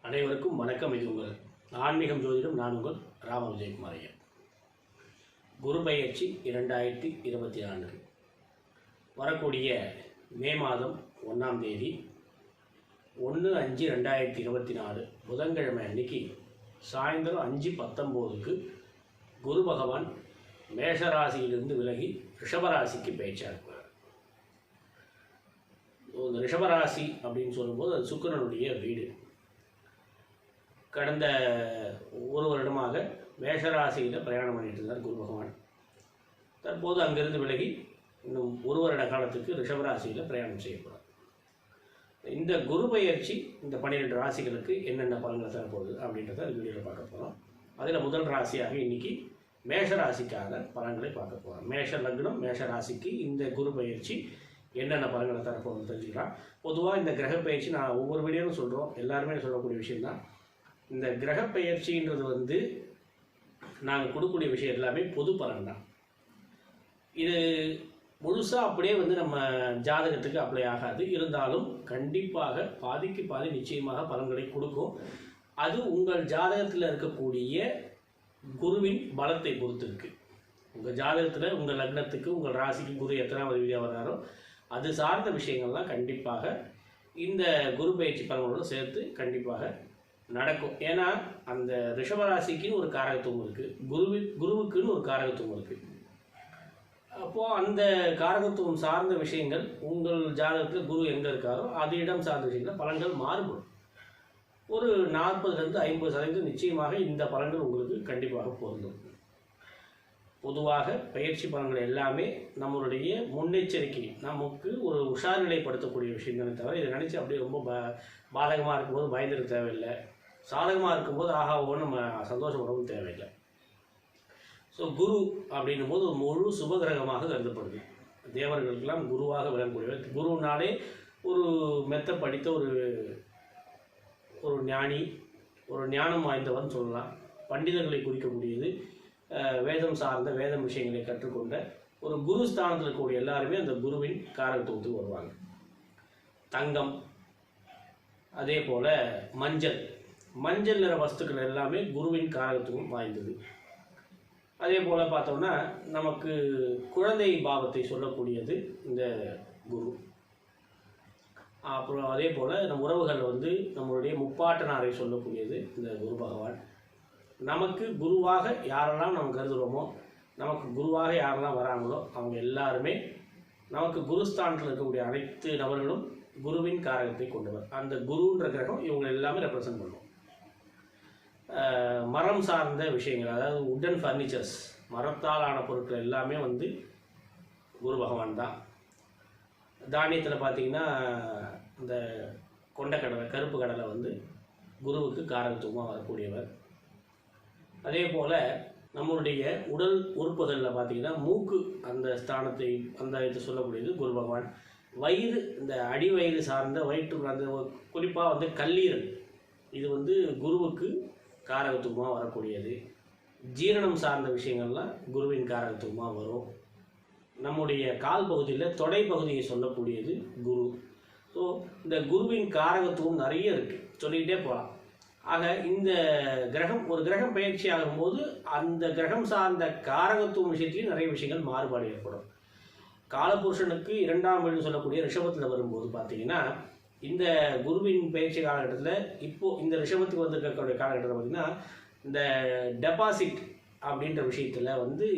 அனைவருக்கும் வணக்கம். இது உங்கள் ஆன்மீகம் ஜோதிடம். நான் உங்கள் ராம விஜயகுமார் ஐயா. குரு பயிற்சி 2024 வரக்கூடிய மே மாதம் 1ஆம் தேதி 1/5/2024 புதன்கிழமை அன்னைக்கு சாயந்தரம் 5:19க்கு குரு பகவான் மேஷராசியிலிருந்து விலகி ரிஷபராசிக்கு பேச்சாக்குவார். இந்த ரிஷபராசி அப்படின்னு சொல்லும்போது அது சுக்கிரனுடைய வீடு. கடந்த ஒரு வருடமாக மேஷராசியில் பிரயாணம் பண்ணிட்டு இருந்தார் குரு பகவான். தற்போது அங்கிருந்து விலகி இன்னும் ஒரு வருட காலத்துக்கு ரிஷபராசியில் பிரயாணம் செய்யப்படும். இந்த குரு பயிற்சி இந்த 12 ராசிகளுக்கு என்னென்ன பலன்களை தரப்போகுது அப்படின்றத வீடியோவில் பார்க்க போகிறோம். அதில் முதல் ராசியாக இன்றைக்கி மேஷ ராசிக்காக பலன்களை பார்க்க போகிறோம். மேஷ லக்னம் மேஷ ராசிக்கு இந்த குரு பயிற்சி என்னென்ன பலன்களை தரப்போகுதுன்னு தெரிஞ்சுக்கலாம். பொதுவாக இந்த கிரக பயிற்சி நான் ஒவ்வொரு வீடியோவும் சொல்கிறோம், எல்லாருமே சொல்லக்கூடிய விஷயம்தான். இந்த கிரக பயிற்சின்றது நாங்கள் கொடுக்கக்கூடிய விஷயம் எல்லாமே பொது பலன் தான். இது முழுசாக அப்படியே நம்ம ஜாதகத்துக்கு அப்ளை ஆகாது. இருந்தாலும் கண்டிப்பாக பாதிக்கு பாதி நிச்சயமாக பலன்களை கொடுக்கும். அது உங்கள் ஜாதகத்தில் இருக்கக்கூடிய குருவின் பலத்தை பொறுத்து இருக்கு. உங்கள் ஜாதகத்தில் உங்கள் லக்னத்துக்கு உங்கள் ராசிக்கு குரு எத்தனாவது வீதியாக வர்றாரோ அது சார்ந்த விஷயங்கள்லாம் கண்டிப்பாக இந்த குரு பயிற்சி பலன்களோடு சேர்த்து கண்டிப்பாக நடக்கும். ஏன்னா அந்த ரிஷபராசிக்குன்னு ஒரு காரகத்துவம் இருக்குது, குருவுக்குன்னு ஒரு காரகத்துவம் இருக்குது. அப்போது அந்த காரகத்துவம் சார்ந்த விஷயங்கள் உங்கள் ஜாதகத்தில் குரு எங்கே இருக்காரோ அது இடம் சார்ந்த விஷயங்கள் பலன்கள் மாறுபடும். ஒரு 40-50% நிச்சயமாக இந்த பலன்கள் உங்களுக்கு கண்டிப்பாக பொருந்தும். பொதுவாக பயிற்சி பலன்கள் எல்லாமே நம்மளுடைய முன்னெச்சரிக்கை, நமக்கு ஒரு உஷார் நிலைப்படுத்தக்கூடிய விஷயங்களை தவிர இதை நினச்சி அப்படியே ரொம்ப பாதகமாக இருக்கும்போது பயந்துட தேவையில்லை, சாதகமாக இருக்கும்போது ஆகாவோன்னு நம்ம சந்தோஷப்படவும் தேவையில்லை. ஸோ குரு அப்படின்னும் போது ஒரு முழு சுபகிரகமாக கருதப்படுது. தேவர்களுக்கெல்லாம் குருவாக விளங்கக்கூடியவர். குருனாலே ஒரு மெத்த படித்த ஒரு ஞானி, ஒரு ஞானம் வாய்ந்தவன் சொல்லலாம். பண்டிதர்களை குறிக்கக்கூடியது. வேதம் சார்ந்த வேதம் விஷயங்களை கற்றுக்கொண்ட ஒரு குரு ஸ்தானத்தில் இருக்கக்கூடிய எல்லாருமே அந்த குருவின் காரகத்துவத்துக்கு வருவாங்க. தங்கம், அதே போல் மஞ்சள் நிற வஸ்துக்கள் எல்லாமே குருவின் காரகத்துவம் வாய்ந்தது. அதே போல் பார்த்தோம்னா நமக்கு குழந்தை பாவத்தை சொல்லக்கூடியது இந்த குரு. அப்புறம் அதே போல் நம் உறவுகள் நம்மளுடைய முப்பாட்டனாரை சொல்லக்கூடியது இந்த குரு பகவான். நமக்கு குருவாக யாரெல்லாம் நம்ம கருதுகிறோமோ, நமக்கு குருவாக யாரெல்லாம் வராங்களோ அவங்க எல்லாருமே நமக்கு குருஸ்தானத்தில் இருக்கக்கூடிய அனைத்து நபர்களும் குருவின் காரகத்தை கொண்டவர். அந்த குருன்ற கிரகம் இவங்க எல்லாமே ரெப்ரசன்ட் பண்ணும். மரம் சார்ந்த விஷயங்கள், அதாவது உட்டன் ஃபர்னிச்சர்ஸ், மரத்தால் ஆன பொருட்கள் எல்லாமே குரு பகவான் தான். தானியத்தில் பார்த்திங்கன்னா இந்த கொண்டக்கடலை, கருப்பு கடலை குருவுக்கு காரகத்துவமாக வரக்கூடியவர். அதே போல் நம்மளுடைய உடல் உறுப்புகளில் பார்த்திங்கன்னா மூக்கு, அந்த ஸ்தானத்தை இது சொல்லக்கூடியது குரு பகவான். வயிறு, இந்த அடிவயிறு சார்ந்த வயிற்று அந்த குறிப்பாக கல்லீரல், இது குருவுக்கு காரகத்துவமாக வரக்கூடியது. ஜீரணம் சார்ந்த விஷயங்கள்லாம் குருவின் காரகத்துவமாக வரும். நம்முடைய கால் பகுதியில் தொடை பகுதியை சொல்லக்கூடியது குரு. ஸோ இந்த குருவின் காரகத்துவம் நிறைய இருக்குது, சொல்லிக்கிட்டே போகலாம். ஆக இந்த ஒரு கிரகம் பயிற்சி ஆகும்போது அந்த கிரகம் சார்ந்த காரகத்துவம் விஷயத்துலையும் நிறைய விஷயங்கள் மாறுபாடு ஏற்படும். காலபுருஷனுக்கு 2ஆம் வீடு சொல்லக்கூடிய ரிஷபத்தில் வரும்போது பார்த்தீங்கன்னா இந்த குருவின் பயிற்சி காலகட்டத்தில் இப்போது இந்த ரிஷபத்துக்கு வந்திருக்கக்கூடிய காலகட்டத்தில் பார்த்திங்கன்னா இந்த டெபாசிட் அப்படின்ற விஷயத்தில்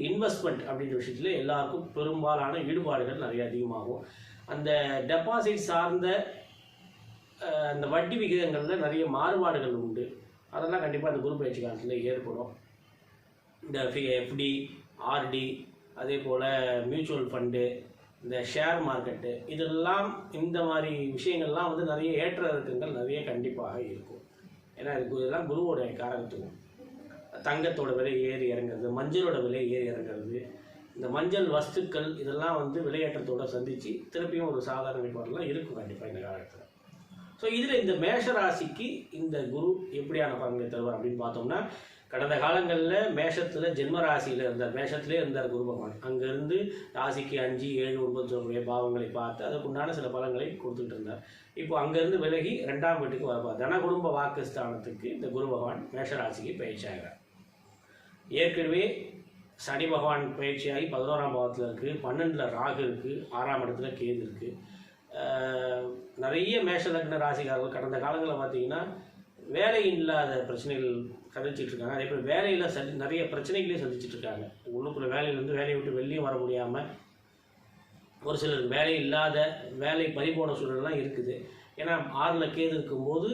இன்வெஸ்ட்மெண்ட் அப்படின்ற விஷயத்தில் எல்லாருக்கும் பெரும்பாலான ஈடுபாடுகள் நிறைய அதிகமாகும். அந்த டெபாசிட் சார்ந்த அந்த வட்டி விகிதங்களில் நிறைய மாறுபாடுகள் உண்டு. அதெல்லாம் கண்டிப்பாக அந்த குரு பயிற்சி காலத்தில் ஏற்படும். இந்த எஃப்டி, ஆர்டி, அதே போல் மியூச்சுவல் ஃபண்டு, இந்த ஷேர் மார்க்கெட்டு, இதெல்லாம் இந்த மாதிரி விஷயங்கள்லாம் நிறைய ஏற்ற இறக்கங்கள் நிறைய கண்டிப்பாக இருக்கும். ஏன்னா இதெல்லாம் குருவோடைய காரகத்துவம். தங்கத்தோட விலை ஏறி இறங்குறது, மஞ்சளோட விலை ஏறி இறங்குறது, இந்த மஞ்சள் வஸ்துக்கள் இதெல்லாம் விலையேற்றத்தோடு சந்தித்து திருப்பியும் ஒரு சாதாரண நிலைப்பாடெல்லாம் இருக்கும் கண்டிப்பாக இந்த காலகட்டத்தில். ஸோ இதில் இந்த மேஷராசிக்கு இந்த குரு எப்படியான பலன்களை தருவார் அப்படின்னு பார்த்தோம்னா, கடந்த காலங்களில் மேஷத்தில் ஜென்ம ராசியில் இருந்தார், மேஷத்திலே இருந்தார் குரு பகவான். அங்கேருந்து ராசிக்கு 5, 7, 9 சொல்லக்கூடிய பாவங்களை பார்த்து அதற்குண்டான சில பலன்களை கொடுத்துட்டு இருந்தார். இப்போ அங்கேருந்து விலகி 2ஆம் வீட்டுக்கு வரப்பார். தன குடும்ப வாக்குஸ்தானத்துக்கு இந்த குரு பகவான் மேஷ ராசிக்கு பயிற்சி ஆகிறார். ஏற்கனவே சனி பகவான் பயிற்சியாகி 11ஆம் பாவத்தில் இருக்குது, 12ல் ராகு இருக்குது, 6ஆம் இடத்துல கேது இருக்குது. நிறைய மேஷ லக்ன ராசிக்காரர்கள் கடந்த காலங்களில் பார்த்தீங்கன்னா வேலை இல்லாத பிரச்சனைகள் சந்திச்சுட்டு இருக்காங்க. அதே போல் வேலையில் நிறைய பிரச்சனைகளையும் சந்திச்சுட்டு இருக்காங்க. உள்ளுக்குள்ள வேலையிலேருந்து வேலையை விட்டு வெளியும் வர முடியாமல் ஒரு சிலருக்கு வேலை இல்லாத வேலை பறிபோன சூழல்லாம் இருக்குது. ஏன்னா 6ல் கேது இருக்கும்போது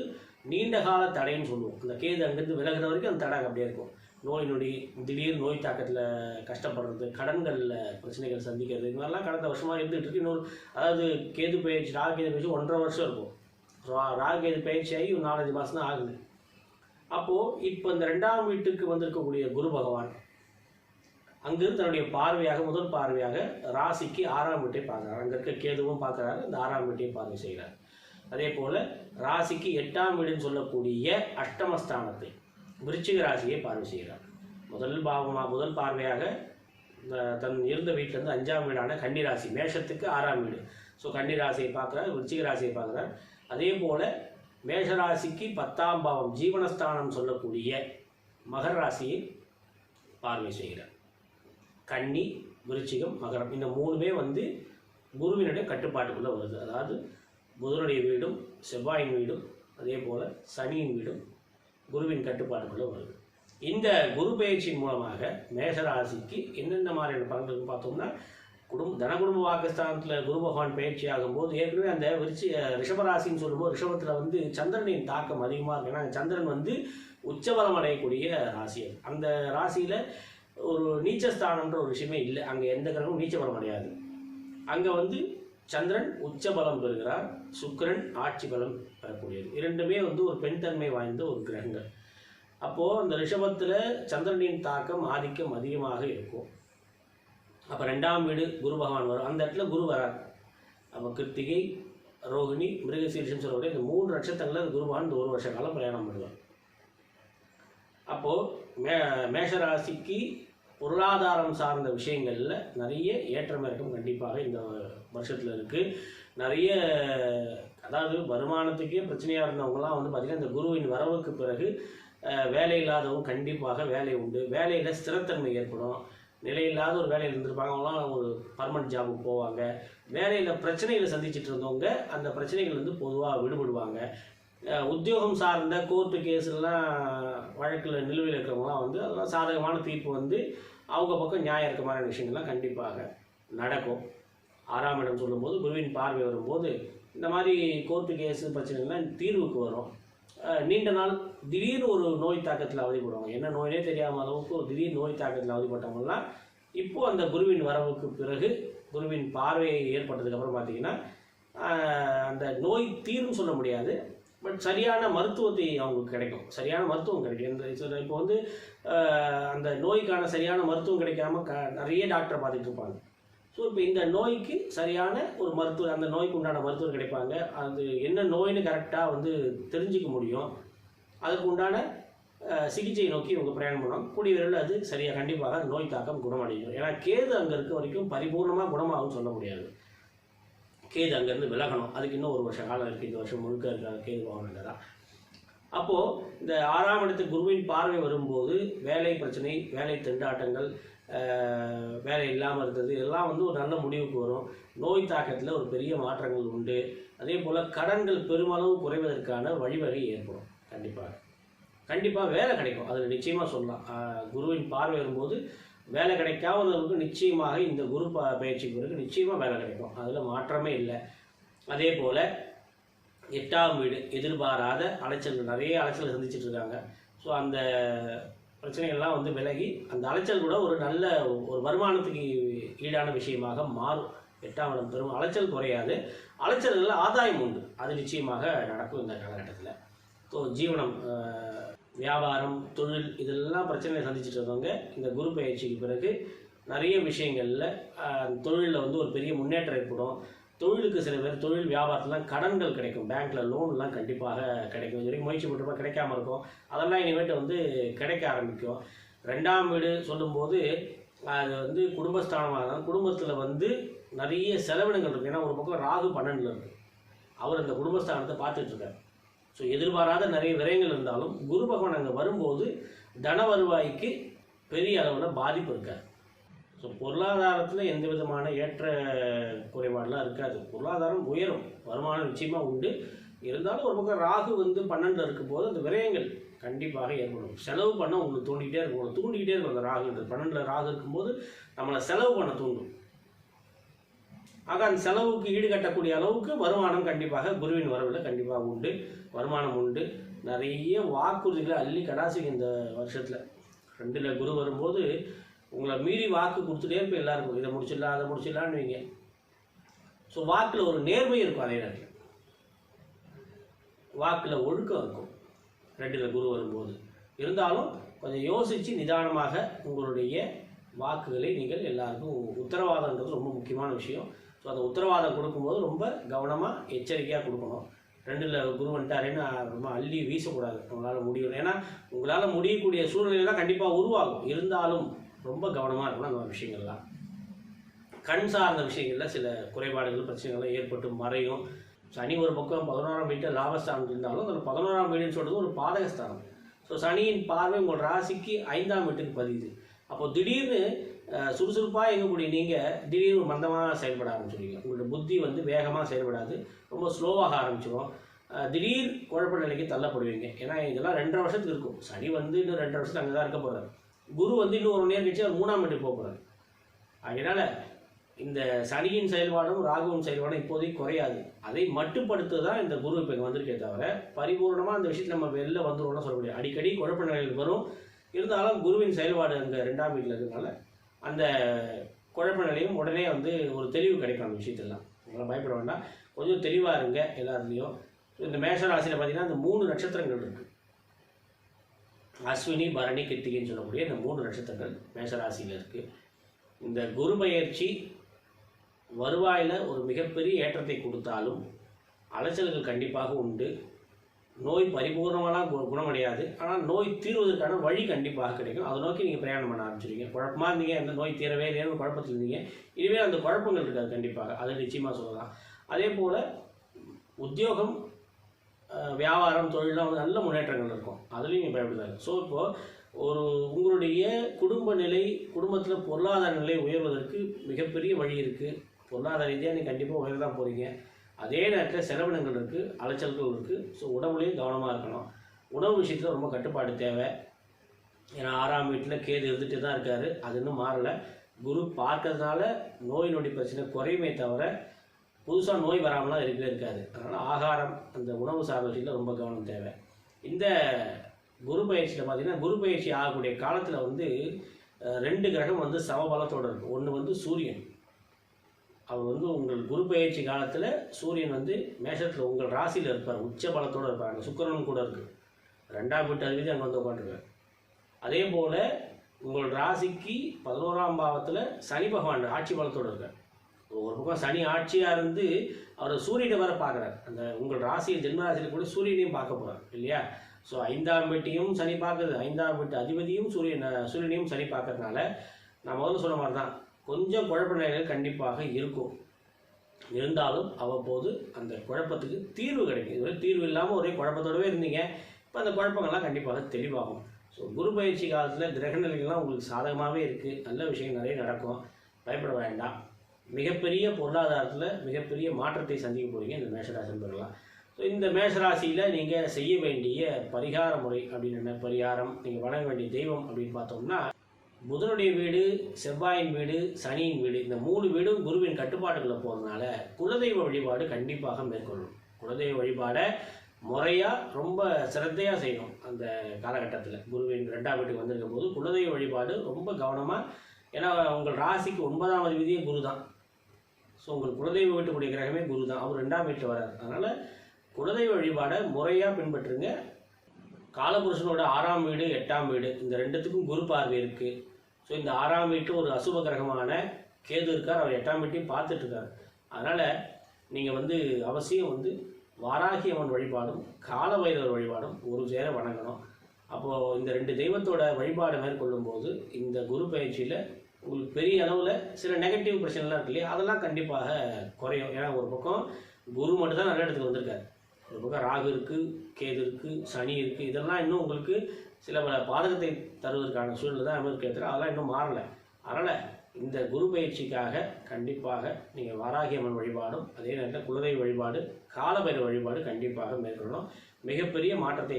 நீண்ட கால தடைன்னு சொல்லுவோம். அந்த கேது அங்கேருந்து விலகிற வரைக்கும் அந்த தடை அப்படியே இருக்கும். நோய் நொடி, திடீர் நோய் தாக்கத்தில் கஷ்டப்படுறது, கடன்களில் பிரச்சனைகள் சந்திக்கிறது, இது மாதிரிலாம் கடந்த வருஷமாக இருந்துகிட்டு இருக்கு. இன்னொரு அதாவது கேது பயிற்சி, ராகு கேது பயிற்சி 1.5 வருஷம் இருக்கும். ராகு கேது பயிற்சியாகி ஒரு 4-5 மாதம் தான் ஆகுது. அப்போது இப்போ இந்த 2ஆம் வீட்டுக்கு வந்திருக்கக்கூடிய குரு பகவான் அங்கிருந்து தன்னுடைய பார்வையாக, முதல் பார்வையாக ராசிக்கு 6ஆம் வீட்டை பார்க்குறாரு. அங்கே இருக்க கேதுவும் பார்க்குறாரு, இந்த 6ஆம் வீட்டையும் பார்வை செய்கிறார். அதே போல் ராசிக்கு 8ஆம் வீடுன்னு சொல்லக்கூடிய அஷ்டமஸ்தானத்தை, விருச்சிக ராசியை பார்வை செய்கிறார். முதல் பார்வையாக தன் இருந்த வீட்டிலேருந்து 5ஆம் வீடான கன்னி ராசி, மேஷத்துக்கு 6ஆம் வீடு. ஸோ கன்னி ராசியை பார்க்குறார், விருச்சிக ராசியை பார்க்குறார். அதே போல் மேஷராசிக்கு 10ஆம் பாவம், ஜீவனஸ்தானம் சொல்லக்கூடிய மகர ராசியை பார்வை செய்கிறார். கன்னி, விருச்சிகம், மகரம் இந்த 3மே வந்து குருவினுடைய கட்டுப்பாட்டுக்குள்ளே வருது. அதாவது புதனுடைய வீடும் செவ்வாயின் வீடும் அதே போல் சனியின் வீடும் குருவின் கட்டுப்பாட்டுக்குள்ளே வருது. இந்த குரு பயிற்சியின் மூலமாக மேஷராசிக்கு என்னென்ன மாதிரியான பலன்கள் பார்த்தோம்னா, தனகுடும்ப வாக்குஸ்தானத்தில் குரு பகவான் பயிற்சி ஆகும்போது ஏற்கனவே அந்த ரிஷபராசின்னு சொல்லும்போது ரிஷபத்தில் வந்து சந்திரனின் தாக்கம் அதிகமாக இருக்கு. ஏன்னா சந்திரன் வந்து உச்சபலம் அடையக்கூடிய ராசி. அந்த ராசியில் ஒரு நீச்சஸ்தானன்ற ஒரு விஷயமே இல்லை. அங்கே எந்த கிரகமும் நீச்சபலம் அடையாது. அங்கே வந்து சந்திரன் உச்சபலம் பெறுகிறார், சுக்கிரன் ஆட்சி பலம் பெறக்கூடியது. இரண்டுமே வந்து ஒரு பெண் தன்மை வாய்ந்த ஒரு கிரகங்கள். அப்போது அந்த ரிஷபத்தில் சந்திரனின் தாக்கம் ஆதிக்கம் அதிகமாக இருக்கும். அப்போ 2ஆம் வீடு குரு பகவான் வரும், அந்த இடத்துல குரு வரார். அப்போ கிருத்திகை, ரோகிணி, மிருகசீரிஷம் சொல்லக்கூடிய இந்த 3 நட்சத்திரங்களில் குரு பகவான் இந்த 1 வருஷ காலம் பிரயாணம் பண்ணுவார். அப்போது மேஷராசிக்கு பொருளாதாரம் சார்ந்த விஷயங்களில் நிறைய ஏற்றம் இறக்கம் கண்டிப்பாக இந்த வருஷத்தில் இருக்குது. நிறைய அதாவது வருமானத்துக்கே பிரச்சனையாக இருந்தவங்களாம் வந்து பார்த்திங்கன்னா இந்த குருவின் வரவுக்கு பிறகு வேலை இல்லாதவங்க கண்டிப்பாக வேலை உண்டு. வேலையில் ஸ்திரத்தன்மை ஏற்படும். நிலையில்லாத ஒரு வேலையில் இருந்திருப்பாங்க, அவங்களாம் ஒரு பர்மனெண்ட் ஜாபுக்கு போவாங்க. வேலையில் பிரச்சனைகளை சந்திச்சுட்டு இருந்தவங்க அந்த பிரச்சனைகள் வந்து பொதுவாக விடுபடுவாங்க. உத்தியோகம் சார்ந்த கோர்ட்டு கேஸ்லாம் வழக்கில் நிலுவையில் இருக்கிறவங்களாம் வந்து அதெல்லாம் சாதகமான தீர்ப்பு வந்து அவங்க பக்கம் நியாயம் இருக்க மாதிரி விஷயங்கள்லாம் கண்டிப்பாக நடக்கும். 6ஆம் இடம் சொல்லும்போது குருவின் பார்வை வரும்போது இந்த மாதிரி கோர்ட்டு கேஸு பிரச்சனைகள்லாம் தீர்வுக்கு வரும். நீண்ட நாள் திடீர்னு ஒரு நோய் தாக்கத்தில் அவதிப்படுவாங்க. என்ன நோயினே தெரியாமல் அளவுக்கு ஒரு திடீர் நோய் தாக்கத்தில் அவதிப்பட்டவங்கலாம் இப்போது அந்த குருவின் வரவுக்கு பிறகு குருவின் பார்வையை ஏற்பட்டதுக்கப்புறம் பார்த்திங்கன்னா அந்த நோய் தீர்வுன்னு சொல்ல முடியாது, பட் சரியான மருத்துவத்தை அவங்களுக்கு கிடைக்கும், சரியான மருத்துவம் கிடைக்கும். இந்த இப்போ வந்து அந்த நோய்க்கான சரியான மருத்துவம் கிடைக்காம நிறைய டாக்டரை பார்த்துட்டு இருப்பாங்க. ஸோ இப்போ இந்த நோய்க்கு சரியான ஒரு மருத்துவர், அந்த நோய்க்கு உண்டான மருத்துவர் கிடைப்பாங்க. அது என்ன நோயின்னு கரெக்டாக வந்து தெரிஞ்சிக்க முடியும். அதுக்கு உண்டான சிகிச்சை நோக்கி இவங்க பிரயாணம் பண்ணுவாங்க. கூடிய விரைவில் அது சரியாக கண்டிப்பாக நோய் தாக்கம் குணமடையும். ஏன்னா கேது அங்கே இருக்க வரைக்கும் பரிபூர்ணமாக குணமாகும்னு சொல்ல முடியாது. கேது அங்கேருந்து விலகணும். அதுக்கு இன்னும் 1 வருஷ காலம் இருக்குது. இந்த வருஷம் முழுக்க இருக்க கேது பகவான் தான். அப்போது இந்த 6ஆம் இடத்துக்கு குருவின் பார்வை வரும்போது வேலை பிரச்சனை, வேலை திண்டாட்டங்கள், வேலை இல்லாமல் இருந்தது இதெல்லாம் வந்து ஒரு நல்ல முடிவுக்கு வரும். நோய் தாக்கத்தில் ஒரு பெரிய மாற்றங்கள் உண்டு. அதே போல் கடன்கள் பெருமளவு குறைவதற்கான வழிவகை ஏற்படும். கண்டிப்பாக வேலை கிடைக்கும். அதில் நிச்சயமாக சொல்லலாம். குருவின் பார்வை வரும்போது வேலை கிடைக்காதவர்களுக்கு நிச்சயமாக இந்த குரு பயிற்சிக்கு பிறகு நிச்சயமாக வேலை கிடைக்கும். அதில் மாற்றமே இல்லை. அதே போல் 8ஆம் வீடு எதிர்பாராத அலைச்சல்கள், நிறைய அலைச்சல் சந்திச்சுட்டு இருக்காங்க. ஸோ அந்த பிரச்சனைகள்லாம் வந்து விலகி அந்த அலைச்சல் கூட ஒரு நல்ல ஒரு வருமானத்துக்கு ஈடான விஷயமாக மாறும். 8ஆம் இடம் பெரும் அலைச்சல் குறையாது, அலைச்சல்களில் ஆதாயம் உண்டு. அது நிச்சயமாக நடக்கும் இந்த காலகட்டத்தில். ஸோ ஜீவனம், வியாபாரம், தொழில் இதெல்லாம் பிரச்சனையை சந்திச்சுட்டு இருந்தவங்க இந்த குரு பயிற்சிக்கு பிறகு நிறைய விஷயங்களில் தொழிலில் வந்து ஒரு பெரிய முன்னேற்றம் ஏற்படும். தொழிலுக்கு சில பேர் தொழில் வியாபாரத்துலாம் கடன்கள் கிடைக்கும், பேங்க்கில் லோன்லாம் கண்டிப்பாக கிடைக்கும். இது வரைக்கும் முயற்சி பண்ணுறப்ப கிடைக்காம இருக்கும், அதெல்லாம் இனிமேட்டு வந்து கிடைக்க ஆரம்பிக்கும். 2ஆம் வீடு சொல்லும்போது அது வந்து குடும்பஸ்தானமாக இருந்தாலும் குடும்பத்தில் வந்து நிறைய செலவினங்கள் இருக்குது. ஏன்னா ஒரு பக்கம் ராகு 12ல் இருக்குது, அவர் அந்த குடும்பஸ்தானத்தை பார்த்துட்ருக்கார். ஸோ எதிர்பாராத நிறைய விரயங்கள் இருந்தாலும் குரு பகவான் அங்கே வரும்போது தன வருவாய்க்கு பெரிய அளவில் பாதிப்பு இருக்காது. ஸோ பொருளாதாரத்தில் எந்த விதமான ஏற்ற குறைபாடெலாம் இருக்காது, பொருளாதாரம் உயரும், வருமானம் நிச்சயமாக உண்டு. இருந்தாலும் ஒரு பக்கம் ராகு வந்து 12ல் இருக்கும்போது அந்த விரயங்கள் கண்டிப்பாக ஏற்படும். செலவு பண்ண உங்களுக்கு தூண்டிகிட்டே இருக்கும், தூண்டிக்கிட்டே இருக்கும். அந்த ராகுன்றது 12ல் ராகு இருக்கும்போது நம்மளை செலவு பண்ண தூண்டும். ஆக அந்த செலவுக்கு ஈடுகட்டக்கூடிய அளவுக்கு வருமானம் கண்டிப்பாக குருவின் வரவில் கண்டிப்பாக உண்டு, வருமானம் உண்டு. நிறைய வாக்குறுதிகளை அள்ளி கடாசிங்க இந்த வருஷத்தில். 2ல் குரு வரும்போது உங்களை மீறி வாக்கு கொடுத்துட்டே இருப்போம் எல்லாருக்கும், இதை முடிச்சிடலாம் அதை முடிச்சிடலான்னு வைங்க. ஸோ வாக்கில் ஒரு நேர்மை இருக்கும், அதே நேரத்தில் வாக்கில் ஒழுக்கம் இருக்கும் 2ல் குரு வரும்போது. இருந்தாலும் கொஞ்சம் யோசித்து நிதானமாக உங்களுடைய வாக்குகளை நீங்கள் எல்லாருக்கும் உத்தரவாதன்றது ரொம்ப முக்கியமான விஷயம். ஸோ அந்த உத்தரவாதம் கொடுக்கும்போது ரொம்ப கவனமாக எச்சரிக்கையாக கொடுக்கணும். 2ல் குரு வந்துட்டாருன்னு ரொம்ப அள்ளி வீசக்கூடாது, உங்களால் முடியும். ஏன்னா உங்களால் முடியக்கூடிய சூழ்நிலை தான் கண்டிப்பாக உருவாகும், இருந்தாலும் ரொம்ப கவனமாக இருக்கணும் அந்த விஷயங்கள்லாம். கண் சார்ந்த விஷயங்களில் சில குறைபாடுகள் பிரச்சனைகள்லாம் ஏற்பட்டு மறையும். சனி ஒரு பக்கம் 11ஆம் வீட்டில் லாபஸ்தானம் இருந்தாலும் அந்த 11ஆம் வீடுன்னு சொல்கிறது ஒரு பாதகஸ்தானம். ஸோ சனியின் பார்வை உங்கள் ராசிக்கு 5ஆம் வீட்டுக்கு பதியுது. அப்போ திடீர்னு சுறுசுறுப்பாக இயங்கக்கூடிய நீங்கள் திடீர்னு மந்தமாக செயல்பட ஆரம்பிச்சிடுவீங்க. உங்களோட புத்தி வந்து வேகமாக செயல்படாது, ரொம்ப ஸ்லோவாக ஆரம்பிச்சிடும். திடீர் குழப்ப நிலைக்கு தள்ளப்படுவீங்க. ஏன்னா இதெல்லாம் 2.5 வருஷத்துக்கு இருக்கும். சனி வந்து இன்னும் 2.5 வருஷத்துக்கு அங்கே தான் இருக்க போகிறார். குரு வந்து இன்னும் 1 நேரம் கழிச்சு அவர் 3ஆம் வீட்டுக்கு போக போகிறார். அதனால் இந்த சனியின் செயல்பாடும் ராகுவின் செயல்பாடும் இப்போதைக்கு குறையாது. அதை மட்டுப்படுத்த தான் இந்த குரு இப்போ இங்கே வந்திருக்கே தவிர பரிபூர்ணமாக அந்த விஷயத்தில் நம்ம வெளில வந்துடுவோம்னா சொல்ல முடியாது. அடிக்கடி குழப்ப நிலைகள் வரும். இருந்தாலும் குருவின் செயல்பாடு அங்கே 2ஆம் வீட்டில் இருக்கிறதுனால அந்த குழப்ப நிலையும் உடனே வந்து ஒரு தெளிவு கிடைக்கும். அந்த விஷயத்தெல்லாம் உங்களை பயப்பட வேண்டாம், கொஞ்சம் தெளிவாக இருங்க எல்லாத்துலேயும். இந்த மேஷ ராசியில் பார்த்தீங்கன்னா இந்த 3 நட்சத்திரங்கள் இருக்குது. அஸ்வினி, பரணி, கிருத்திகைன்னு சொல்லக்கூடிய இந்த 3 நட்சத்திரங்கள் மேஷராசியில் இருக்குது. இந்த குரு பயிற்சி வருவாயில் ஒரு மிகப்பெரிய ஏற்றத்தை கொடுத்தாலும் அலைச்சல்கள் கண்டிப்பாக உண்டு. நோய் பரிபூர்ணமாக குணமடையாது, ஆனால் நோய் தீர்வதற்கான வழி கண்டிப்பாக கிடைக்கும். அதை நோக்கி நீங்கள் பிரயாணம் பண்ண ஆரம்பிச்சிருக்கீங்க. குழப்பமாக இருந்தீங்க, எந்த நோய் தீரவே இல்லைன்னு குழப்பத்தில் இருந்தீங்க, இனிமேல் அந்த குழப்பங்கள் இருக்காது கண்டிப்பாக, அதை நிச்சயமாக சொல்லலாம். அதே போல் உத்தியோகம், வியாபாரம், தொழிலாம் வந்து நல்ல முன்னேற்றங்கள் இருக்கும், அதுலேயும் நீங்கள் பயப்படுதாங்க. ஸோ இப்போது உங்களுடைய குடும்ப நிலை, குடும்பத்தில் பொருளாதார நிலை உயர்வதற்கு மிகப்பெரிய வழி இருக்குது. பொருளாதார ரீதியாக நீங்கள் கண்டிப்பாக உயர தான் போகிறீங்க. அதே நேரத்தில் செலவினங்கள் இருக்குது, அலைச்சல்கள் இருக்குது. ஸோ உணவுலேயும் கவனமாக இருக்கணும். உணவு விஷயத்தில் ரொம்ப கட்டுப்பாடு தேவை. ஏன்னா 6ஆம் வீட்டில் கேது இருந்துகிட்டே தான் இருக்கார், அது இன்னும் மாறலை. குரு பார்க்கறதுனால நோய் நொடி பிரச்சனை குறையுமே தவிர புதுசாக நோய் வராமலாம் இருக்கவே இருக்காது. அதனால் ஆகாரம், அந்த உணவு சார்ந்த விஷயத்தில் ரொம்ப கவனம் தேவை. இந்த குரு பயிற்சியில் பார்த்திங்கன்னா குரு பயிற்சி ஆகக்கூடிய காலத்தில் வந்து 2 கிரகம் வந்து சமபலத்தோடு இருக்குது. ஒன்று வந்து சூரியன், அவர் வந்து உங்கள் குரு பயிற்சி காலத்தில் சூரியன் வந்து மேஷத்தில் உங்கள் ராசியில் இருப்பார், உச்ச பலத்தோடு இருப்பார். அங்கே சுக்கிரனும் கூட இருக்குது, 2ஆம் வீட்டு அதிபதி அங்கே வந்து உட்காந்துருக்கார். அதே போல் உங்கள் ராசிக்கு 11ஆம் பாவத்தில் சனி பகவான் ஆட்சி பலத்தோடு இருக்கார். ஒரு பக்கம் சனி ஆட்சியாக இருந்து அவர் சூரியனை வர பார்க்குறார். அந்த உங்கள் ராசியில் ஜென்ம ராசியில் கூட சூரியனையும் பார்க்க போகிறார் இல்லையா? ஸோ 5ஆம் வீட்டையும் சனி பார்க்குறது, 5ஆம் வீட்டு அதிபதியும் சூரியனையும் சனி பார்க்கறதுனால நான் முதல்ல சொன்ன மாதிரி தான் கொஞ்சம் குழப்ப நிலைகள் கண்டிப்பாக இருக்கும். இருந்தாலும் அவ்வப்போது அந்த குழப்பத்துக்கு தீர்வு கிடைக்கும். இதுவரை தீர்வு இல்லாமல் ஒரே குழப்பத்தோடவே இருந்தீங்க, இப்போ அந்த குழப்பங்கள்லாம் கண்டிப்பாக தெளிவாகும். ஸோ குரு பயிற்சி காலத்தில் கிரக நிலைகள்லாம் உங்களுக்கு சாதகமாகவே இருக்குது, நல்ல விஷயங்கள் நிறைய நடக்கும், பயப்பட வேண்டாம். மிகப்பெரிய பொருளாதாரத்தில் மிகப்பெரிய மாற்றத்தை சந்திக்க போகிறீங்க இந்த மேஷராசி நண்பர்களாக. ஸோ இந்த மேஷராசியில் நீங்கள் செய்ய வேண்டிய பரிகார முறை அப்படின்னு என்ன பரிகாரம், நீங்கள் வணங்க வேண்டிய தெய்வம் அப்படின்னு பார்த்தோம்னா புதனுடைய வீடு, செவ்வாயின் வீடு, சனியின் வீடு, இந்த 3 வீடும் குருவின் கட்டுப்பாடுகளை போகிறதுனால குலதெய்வ வழிபாடு கண்டிப்பாக மேற்கொள்ளணும். குலதெய்வ வழிபாடை முறையாக ரொம்ப சிரத்தையாக செய்யணும். அந்த காலகட்டத்தில் குருவின் 2ஆம் வீட்டுக்கு வந்திருக்கும் போது குலதெய்வ வழிபாடு ரொம்ப கவனமாக, ஏன்னா உங்கள் ராசிக்கு 9ஆம் அதிபதியே குரு தான். ஸோ உங்கள் குலதெய்வ வீட்டுக்குடைய கிரகமே குரு தான், அவர் 2ஆம் வீட்டில் வரார். அதனால் குலதெய்வ வழிபாடை முறையாக பின்பற்றுங்க. காலபுருஷனோட 6ஆம் வீடு, 8ஆம் வீடு, இந்த 2த்துக்கும் குரு பார்வை இருக்குது. ஸோ இந்த 6ஆம் வீட்டு ஒரு அசுப கிரகமான கேது இருக்கார், அவர் 8ஆம் வீட்டையும் பார்த்துட்ருக்கார். அதனால் நீங்கள் வந்து அவசியம் வந்து வாராகி அம்மன் வழிபாடும் காலபைரவர் வழிபாடும் ஒரு சேர வணங்கணும். அப்போது இந்த 2 தெய்வத்தோட வழிபாடு மேற்கொள்ளும் போது இந்த குரு பயிற்சியில் உங்களுக்கு பெரிய அளவில் சில நெகட்டிவ் பிரச்சனைலாம் இருக்கு இல்லையா, அதெல்லாம் கண்டிப்பாக குறையும். ஏன்னா ஒரு பக்கம் குரு மட்டும் தான் நல்ல இடத்துக்கு வந்திருக்காரு, ஒரு பக்கம் ராகு இருக்குது, கேது இருக்குது, சனி இருக்குது. இதெல்லாம் இன்னும் உங்களுக்கு சில பல பாதகத்தை தருவதற்கான சூழ்நிலை தான் அமர்க்கு ஏற்றுறோம். அதெல்லாம் இன்னும் மாறலை. அதனால் இந்த குரு பயிற்சிக்காக கண்டிப்பாக நீங்கள் வாராகி அம்மன் வழிபாடும் அதே நேரத்தில் குலதெய்வ வழிபாடு காலபைரவ வழிபாடு கண்டிப்பாக மேற்கொள்ளணும். மிகப்பெரிய மாற்றத்தை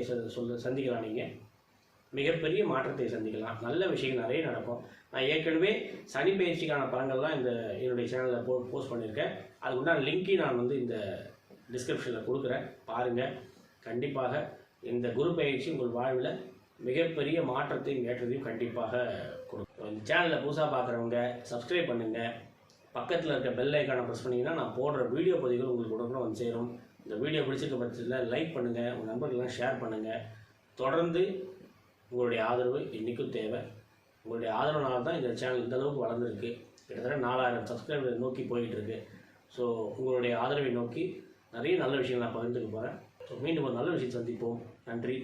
சந்திக்கலாம். நீங்கள் மிகப்பெரிய மாற்றத்தை சந்திக்கலாம். நல்ல விஷயங்கள் நிறைய நடக்கும். நான் ஏற்கனவே சனி பயிற்சிக்கான பலன்கள்லாம் என்னுடைய சேனலில் போஸ்ட் பண்ணியிருக்கேன். அதுக்கு உண்டான லிங்க்கையும் நான் வந்து இந்த டிஸ்கிரிப்ஷனில் கொடுக்குறேன், பாருங்கள். கண்டிப்பாக இந்த குரு பயிற்சி உங்கள் வாழ்வில் மிகப்பெரிய மாற்றத்தையும் ஏற்றத்தையும் கண்டிப்பாக கொடுக்கும். இந்த சேனலில் புதுசாக பார்க்குறவங்க சப்ஸ்கிரைப் பண்ணுங்கள். பக்கத்தில் இருக்க பெல் ஐக்கானை ப்ரெஸ் பண்ணிங்கன்னா நான் போடுற வீடியோ பதிவுகள் உங்களுக்கு உடனே வந்து சேரும். இந்த வீடியோ பிடிச்சிருக்க பட்சத்தில் லைக் பண்ணுங்கள், உங்கள் நண்பர்கள்லாம் ஷேர் பண்ணுங்கள். தொடர்ந்து உங்களுடைய ஆதரவு இன்றைக்கும் தேவை. உங்களுடைய ஆதரவுனால தான் இந்த சேனல் இந்தளவுக்கு வளர்ந்துருக்கு. கிட்டத்தட்ட 4000 சப்ஸ்கிரைபர் நோக்கி போயிட்டுருக்கு. ஸோ உங்களுடைய ஆதரவை நோக்கி நிறைய நல்ல விஷயங்கள் நான் பகிர்ந்துக்க போகிறேன். ஸோ மீண்டும் ஒரு நல்ல விஷயம் சந்திப்போம். நன்றி.